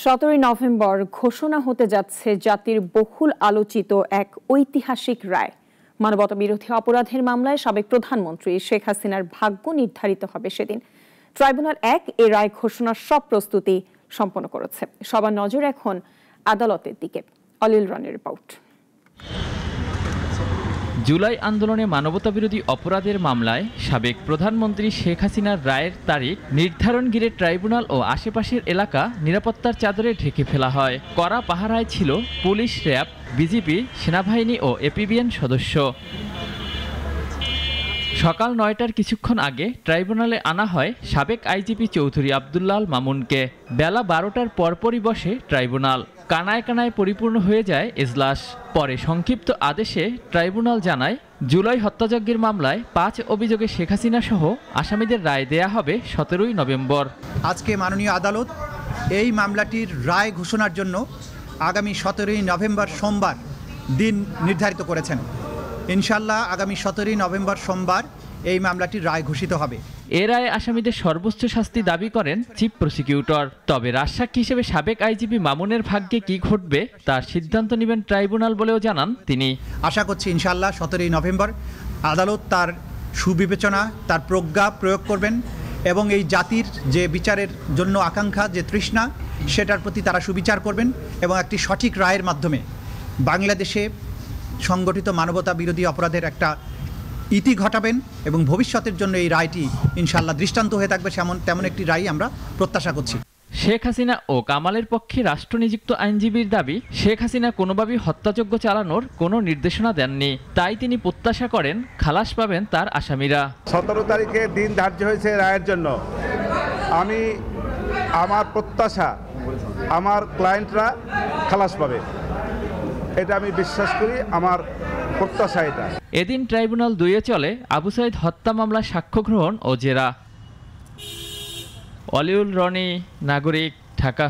17 November ঘোষণা হতে যাচ্ছে জাতির বহুল আলোচিত এক ঐতিহাসিক রায়। মানবতাবিরোধী অপরাধের মামলায় সাবেক প্রধানমন্ত্রী শেখ হাসিনার ভাগ্য নির্ধারিত হবে সেদিন। ট্রাইব্যুনাল 1 এ রায় ঘোষণার সব প্রস্তুতি সম্পন্ন করেছে। সবার নজর এখন আদালতের দিকে। অলিল রনের রিপোর্ট। জুলাই আন্দোলনে মানবতাবিরোধী অপরাধের মামলায় সাবেক প্রধানমন্ত্রী শেখ হাসিনার রায়ের তারিখ নির্ধারণ ঘিরে ট্রাইব্যুনাল ও আশেপাশের এলাকা নিরাপত্তার চাদরে ঢেকে ফেলা হয়। কড়া পাহারায় ছিল পুলিশ, র্যাব, বিজিবি, সেনাবাহিনী ও এপিবিএন সদস্য। সকাল 9টার কিছুক্ষণ আগে ট্রাইব্যুনালে আনা হয় সাবেক আইজিপি চৌধুরী আব্দুল্লাহ আল মামুনকে। বেলা 12টার পরপরই বসে ট্রাইব্যুনাল। কানায় কানায় পরিপূর্ণ হয়ে যায় এজলাস। পরে সংক্ষিপ্ত আদেশে ট্রাইব্যুনাল জানায়, জুলাই হত্যাযজ্ঞের মামলায় 5 অভিযোগে শেখ হাসিনা সহ আসামিদের রায় দেয়া হবে 17 নভেম্বর। আজকে মাননীয় আদালত এই মামলাটির রায় ঘোষণার জন্য আগামী 17 নভেম্বর সোমবার দিন নির্ধারিত করেছেন। ইনশাল্লাহ আগামী 17 নভেম্বর সোমবার এই মামলাটির রায় ঘোষিত হবে। এ রায়ে আসামিদের সর্বোচ্চ শাস্তি দাবি করেন চিফ প্রসিকিউটর। তবে রাজসাক্ষী হিসেবে সাবেক আইজিপি মামুনের ভাগ্যে কি ঘটবে তার সিদ্ধান্ত নেবেন ট্রাইব্যুনাল বলেও জানান তিনি। আশা করছি ইনশাল্লাহ 17 নভেম্বর আদালত তার সুবিবেচনা, তার প্রজ্ঞা প্রয়োগ করবেন এবং এই জাতির যে বিচারের জন্য আকাঙ্ক্ষা, যে তৃষ্ণা, সেটার প্রতি তারা সুবিচার করবেন এবং একটি সঠিক রায়ের মাধ্যমে বাংলাদেশে সংগঠিত মানবতা বিরোধী অপরাধের একটা ইতি ঘটাবেন এবং ভবিষ্যতের জন্য এই রায়টি ইনশাল্লাহ দৃষ্টান্ত হয়ে থাকবে। তেমন একটি রায় আমরা প্রত্যাশা করছি। শেখ হাসিনা ও কামালের পক্ষে রাষ্ট্রনিযুক্ত আইনজীবীর দাবি, শেখ হাসিনা কোনোভাবেই হত্যাযজ্ঞ চালানোর কোনো নির্দেশনা দেননি। তাই তিনি প্রত্যাশা করেন খালাস পাবেন তার আসামিরা। 17 তারিখে দিন ধার্য হয়েছে রায়ের জন্য। আমার প্রত্যাশা আমার ক্লায়েন্টরা খালাস পাবে, এটা আমি বিশ্বাস করি, আমার প্রত্যাশা এটা। এদিন ট্রাইব্যুনাল 2-এ চলে আবু সাইদ হত্যা মামলার সাক্ষ্য গ্রহণ ও জেরা। অলিউল রনি, নাগরিক, ঢাকা।